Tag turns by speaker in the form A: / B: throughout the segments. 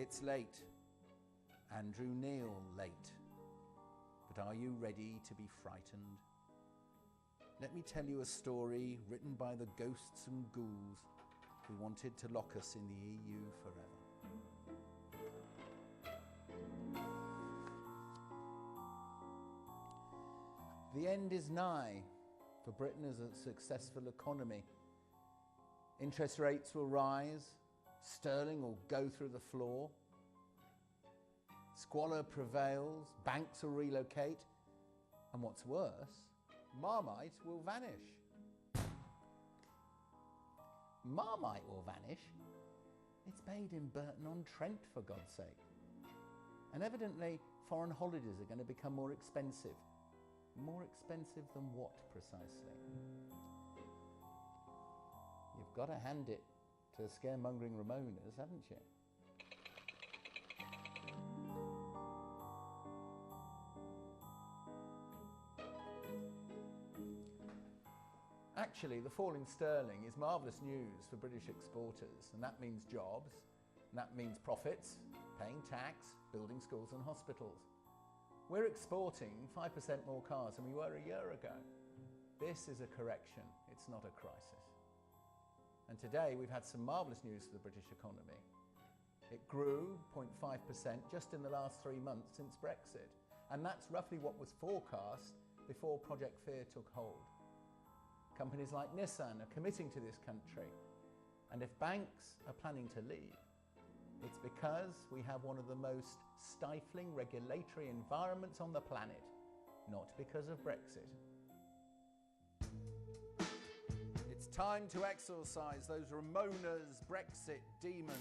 A: It's late. Andrew Neil late. But are you ready to be frightened? Let me tell you a story written by the ghosts and ghouls who wanted to lock us in the EU forever. The end is nigh for Britain as a successful economy. Interest rates will rise, sterling will go through the floor, squalor prevails, banks will relocate, and what's worse, Marmite will vanish. Marmite will vanish? It's made in Burton-on-Trent, for God's sake. And evidently, foreign holidays are going to become more expensive. More expensive than what, precisely? You've got to hand it to the scaremongering Ramonas, haven't you? Actually, the falling sterling is marvellous news for British exporters, and that means jobs, and that means profits, paying tax, building schools and hospitals. We're exporting 5% more cars than we were a year ago. This is a correction, it's not a crisis. And today we've had some marvellous news for the British economy. It grew 0.5% just in the last 3 months since Brexit, and that's roughly what was forecast before Project Fear took hold. Companies like Nissan are committing to this country, and if banks are planning to leave, it's because we have one of the most stifling regulatory environments on the planet, not because of Brexit. It's time to exorcise those Ramonas Brexit demons.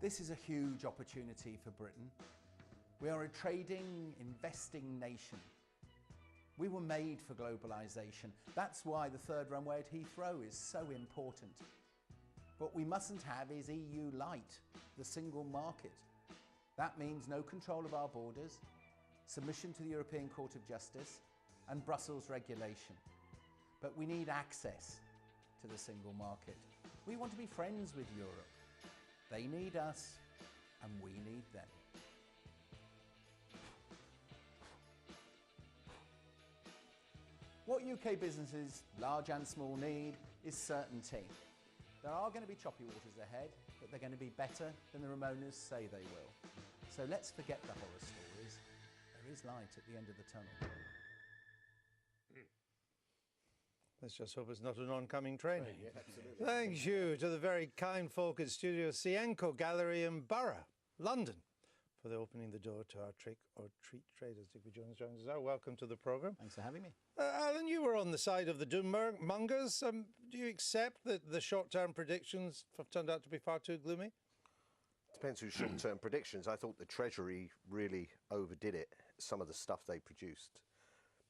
A: This is a huge opportunity for Britain. We are a trading, investing nation. We were made for globalisation. That's why the third runway at Heathrow is so important. What we mustn't have is EU light, the single market. That means no control of our borders, submission to the European Court of Justice, and Brussels regulation. But we need access to the single market. We want to be friends with Europe. They need us, and we need them. What UK businesses, large and small, need is certainty. There are going to be choppy waters ahead, but they're going to be better than the Ramonas say they will. So let's forget the horror stories. There is light at the end of the tunnel.
B: Let's just hope it's not an oncoming train.
A: Right, yeah, absolutely.
B: Thank you to the very kind folk at Studio Cienco Gallery in Borough, London, for the opening the door to our trick or treat traders. Digby Jones joins us. Welcome to the programme.
A: Thanks for having me.
B: Alan, you were on the side of the doommongers. Do you accept that the short-term predictions have turned out to be far too gloomy?
C: Depends who's short-term predictions. I thought the Treasury really overdid it, some of the stuff they produced.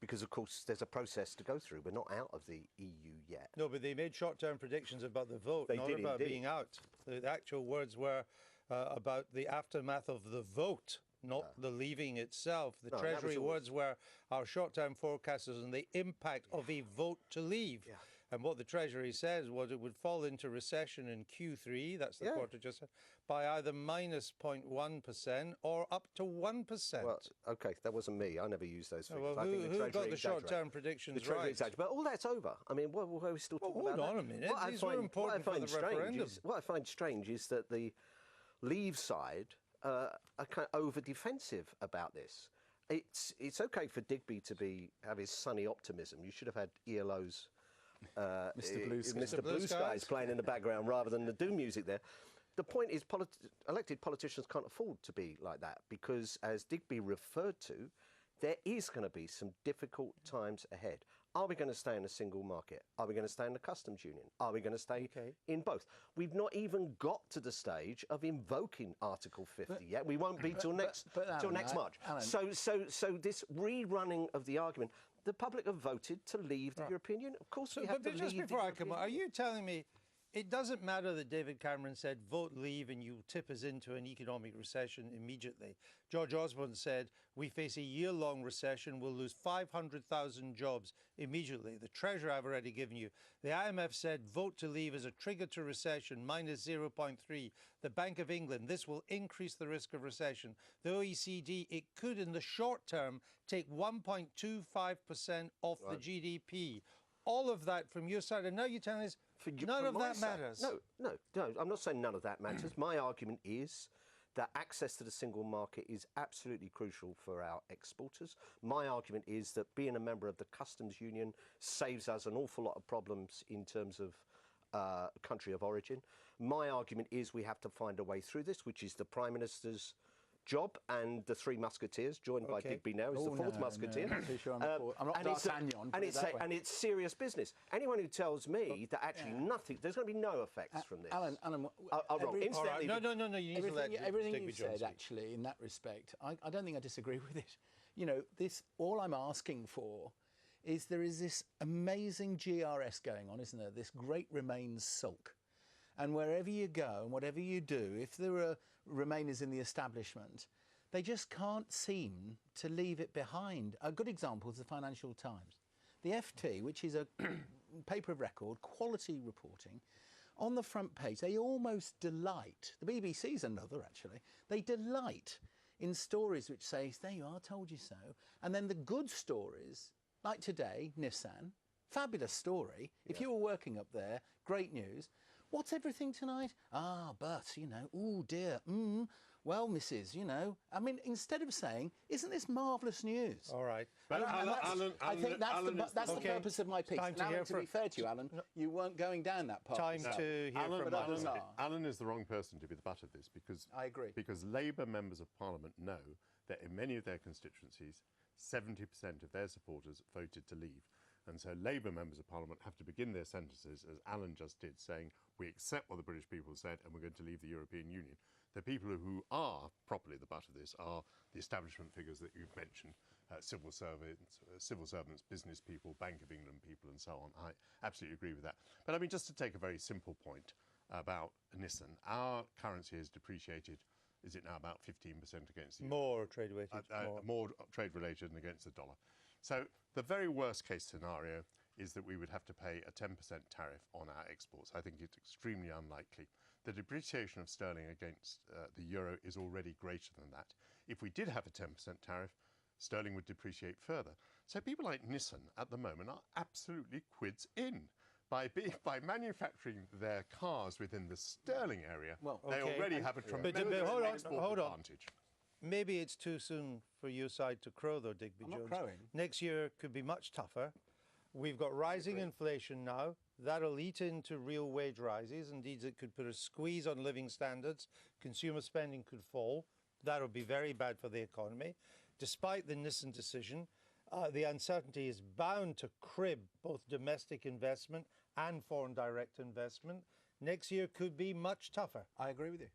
C: Because, of course, there's a process to go through. We're not out of the EU yet.
B: No, but they made short-term predictions about the vote, not about being out. The actual words were about the aftermath of the vote, not the leaving itself. The Treasury words were our short-term forecasts on the impact of a vote to leave. Yeah. And what the Treasury says was it would fall into recession in Q3, that's the quarter just said, by either minus 0.1% or up to 1%.
C: Well, OK, that wasn't me. I never used those figures.
B: Well, who got the short-term predictions
C: the Treasury
B: right?
C: But all that's over. I mean, we're still talking about
B: Hold on a minute. These were important for the referendum.
C: What I find strange is that the Leave side are kind of over-defensive about this. It's OK for Digby to have his sunny optimism. You should have had ELO's Mr. Blue Skies playing in the background rather than the doom music there. The point is elected politicians can't afford to be like that because, as Digby referred to, there is going to be some difficult times ahead. Are we going to stay in a single market? Are we going to stay in the customs union? Are we going to stay in both? We've not even got to the stage of invoking Article 50 yet. We won't be till next March.
A: Alan.
C: So this rerunning of the argument, the public have voted to leave the European Union. Of course, we have to leave
B: just before I come on, are you telling me It doesn't matter that David Cameron said, vote leave and you tip us into an economic recession immediately. George Osborne said, we face a year-long recession, we'll lose 500,000 jobs immediately. The Treasurer I've already given you. The IMF said, vote to leave as a trigger to recession, minus 0.3. The Bank of England, this will increase the risk of recession. The OECD, it could in the short term take 1.25% off the GDP. All of that from your side, and now you're telling us none of that matters.
C: No, I'm not saying none of that matters. My argument is that access to the single market is absolutely crucial for our exporters. My argument is that being a member of the customs union saves us an awful lot of problems in terms of country of origin. My argument is we have to find a way through this, which is the Prime Minister's job, and the Three Musketeers, joined by Digby now, is the fourth Musketeer.
A: No, I'm not too sure I'm not D'Artagnan.
C: And it's serious business. Anyone who tells me that actually nothing, there's going to be no effects from this.
A: Alan,
C: wrong.
B: Incidentally, no, you need to let
A: everything
B: Digby
A: you said,
B: speak.
A: actually, in that respect, I don't think I disagree with it. You know, all I'm asking for is there is this amazing GRS going on, isn't there? This great Remains sulk. And wherever you go and whatever you do, if there are Remainers in the establishment, they just can't seem to leave it behind. A good example is the Financial Times. The FT, which is a paper of record, quality reporting, on the front page, they almost delight. The BBC's another, actually. They delight in stories which say, there you are, told you so. And then the good stories, like today, Nissan, fabulous story. If you were working up there, great news. What's everything tonight? But, you know, oh dear, well, Mrs., you know. I mean, instead of saying, isn't this marvellous news?
B: All right.
D: But
A: I think that's the purpose of my piece.
B: Time to
A: Alan,
B: hear
A: to be fair to you, Alan, you weren't going down that path.
B: Time to hear from others.
D: Alan is the wrong person to be the butt of this, because
A: I agree.
D: Because Labour members of Parliament know that in many of their constituencies, 70% of their supporters voted to leave. And so Labour members of Parliament have to begin their sentences, as Alan just did, saying, we accept what the British people said and we're going to leave the European Union. The people who are properly the butt of this are the establishment figures that you've mentioned, civil servants, business people, Bank of England people and so on. I absolutely agree with that. But I mean, just to take a very simple point about Nissan, our currency has depreciated, is it now about 15% against the
B: More trade-related.
D: more trade-related and against the dollar. So the very worst case scenario is that we would have to pay a 10% tariff on our exports. I think it's extremely unlikely. The depreciation of sterling against the euro is already greater than that. If we did have a 10% tariff, sterling would depreciate further. So people like Nissan at the moment are absolutely quids in. By manufacturing their cars within the sterling area, they already have a tremendous export advantage.
B: Maybe it's too soon for your side to crow, though, Digby Jones.
A: I'm not crowing.
B: Next year could be much tougher. We've got rising inflation now. That'll eat into real wage rises. Indeed, it could put a squeeze on living standards. Consumer spending could fall. That'll be very bad for the economy. Despite the Nissan decision, the uncertainty is bound to crib both domestic investment and foreign direct investment. Next year could be much tougher.
A: I agree with you.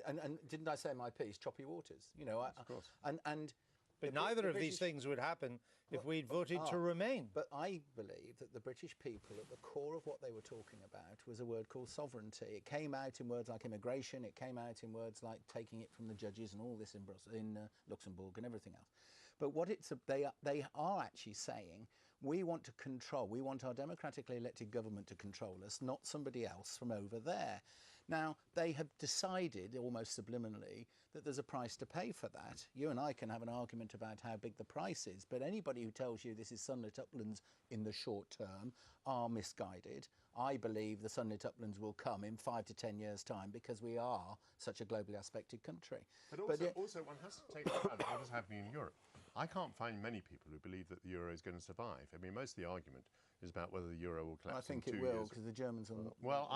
A: And didn't I say in my piece, choppy waters? You know,
D: of course.
B: But neither of these things would happen if we'd voted to remain.
A: But I believe that the British people, at the core of what they were talking about, was a word called sovereignty. It came out in words like immigration. It came out in words like taking it from the judges and all this in Luxembourg and everything else. But what they are actually saying, we want to control. We want our democratically elected government to control us, not somebody else from over there. Now, they have decided, almost subliminally, that there's a price to pay for that. You and I can have an argument about how big the price is, but anybody who tells you this is sunlit uplands in the short term are misguided. I believe the sunlit uplands will come in 5 to 10 years' time because we are such a globally aspected country.
D: But also one has to take into account what is happening in Europe. I can't find many people who believe that the euro is going to survive. I mean, most of the argument is about whether the euro will collapse in 2 years.
A: I think it will, because the Germans will.
D: Well,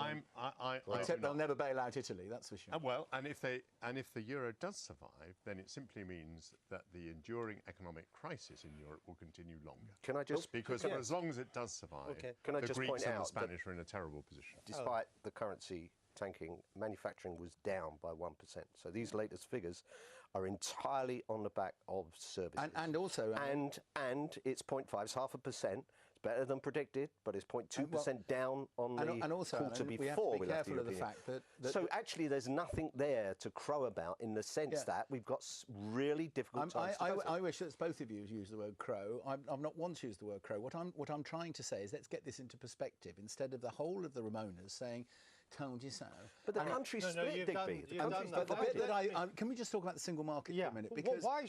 A: except they'll never bail out Italy, that's for sure.
D: And if the euro does survive, then it simply means that the enduring economic crisis in Europe will continue longer.
C: Can I just
D: because for as long as it does survive,
C: Can I
D: the
C: just
D: Greeks
C: point
D: and the
C: out
D: Spanish are in a terrible position.
C: Despite the currency tanking, manufacturing was down by 1%. So these latest figures are entirely on the back of services.
A: And also...
C: And it's 0.5, it's 0.5%. It's better than predicted, but it's 0.2% down on the
A: and also,
C: quarter
A: Alan,
C: before.
A: we have to be
C: we left
A: careful of the
C: European.
A: fact that
C: So actually, there's nothing there to crow about in the sense that we've got really difficult times to go through.
A: I wish that both of you used the word crow. I've not once used the word crow. What I'm trying to say is let's get this into perspective instead of the whole of the Ramonas saying, told you so.
C: But the country's split, Digby.
A: But the bit that can we just talk about the single market for a minute?
B: Because why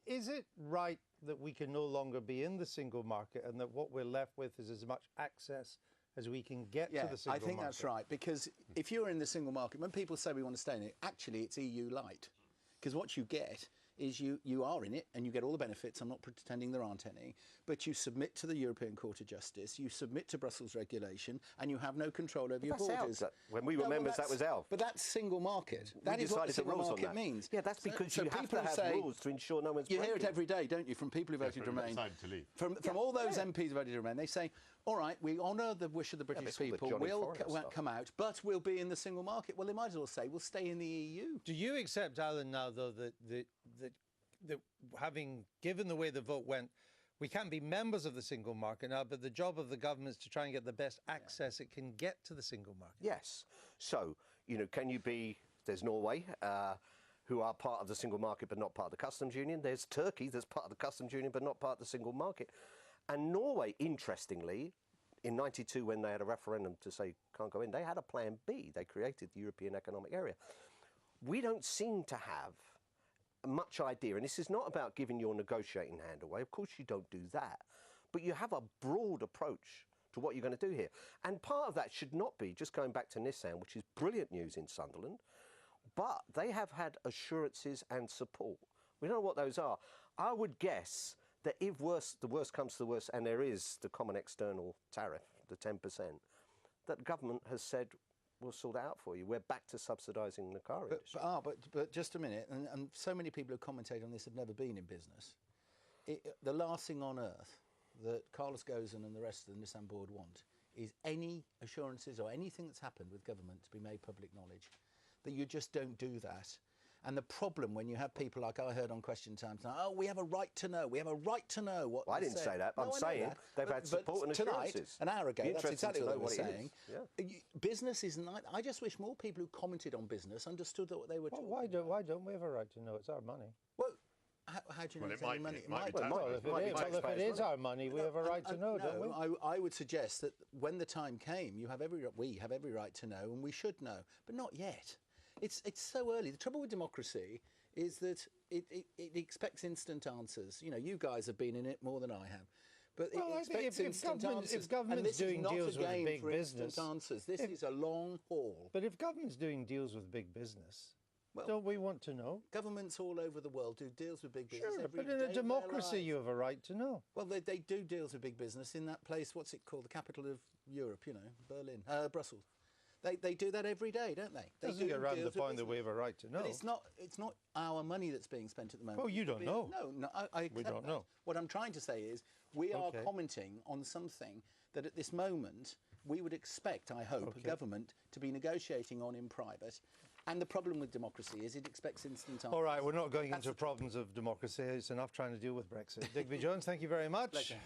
B: is it right that we can no longer be in the single market and that what we're left with is as much access as we can get to the single market?
A: I think that's right, because if you're in the single market, when people say we want to stay in it, actually it's EU light, because what you get is you are in it and you get all the benefits. I'm not pretending there aren't any, but you submit to the European Court of Justice, you submit to Brussels regulation, and you have no control over your borders.
C: When we were members, that was ELF.
A: But that's single market. That is what the single market means.
C: Yeah, that's because you have to have rules to ensure no one's breaking.
A: You hear it every day, don't you, from people who voted to remain. From all those MPs who voted to remain, they say, all right, we honour the wish of the British people, we'll come out, but we'll be in the single market. Well, they might as well say, we'll stay in the EU.
B: Do you accept, Alan, now, though, that having given the way the vote went, we can't be members of the single market now, but the job of the government is to try and get the best access it can get to the single market?
C: Yes. So, can you be... There's Norway, who are part of the single market but not part of the customs union. There's Turkey, that's part of the customs union but not part of the single market. And Norway, interestingly, in '92, when they had a referendum to say can't go in, they had a plan B. They created the European Economic Area. We don't seem to have much idea, and this is not about giving your negotiating hand away. Of course you don't do that, but you have a broad approach to what you're going to do here. And part of that should not be just going back to Nissan, which is brilliant news in Sunderland, but they have had assurances and support. We don't know what those are. I would guess that if the worst comes to the worst, and there is the common external tariff, the 10%, that the government has said, we'll sort it out for you. We're back to subsidising the car industry.
A: But just a minute, and so many people who commentate on this have never been in business. The last thing on earth that Carlos Ghosn and the rest of the Nissan board want is any assurances or anything that's happened with government to be made public knowledge. That you just don't do that. And the problem when you have people like I heard on Question Time tonight, oh, we have a right to know. We have a right to know what.
C: Well, I didn't say that. But I'm saying they've had support and assurances.
A: Tonight, an hour ago, that's exactly what I was saying.
C: Yeah.
A: Business isn't like. I just wish more people who commented on business understood what they were talking about.
B: Why don't we have a right to know? It's our money.
A: Well, how do you know it's any money?
B: If it is our money, we have a right to know, don't we?
A: I would suggest that when the time came, we have every right to know, and we should know, but not yet. It's so early. The trouble with democracy is that it expects instant answers. You guys have been in it more than I have. But it expects instant answers.
B: If government's doing deals with big business...
A: answers. This is a long haul.
B: But if government's doing deals with big business, don't we want to know?
A: Governments all over the world do deals with big business every
B: but in a democracy you have a right to know.
A: Well, they do deals with big business in that place, what's it called, the capital of Europe, Berlin, Brussels. They do that every day, don't they?
B: Doesn't get around the point that we have a right to know.
A: But it's not our money that's being spent at the moment.
B: Well, you don't know.
A: No, I
B: we don't know.
A: What I'm trying to say is we are commenting on something that at this moment we would expect, I hope, a government to be negotiating on in private. And the problem with democracy is it expects instant answers.
B: All right, we're not going into problems of democracy. It's enough trying to deal with Brexit. Digby Jones, thank you very much.
A: Pleasure.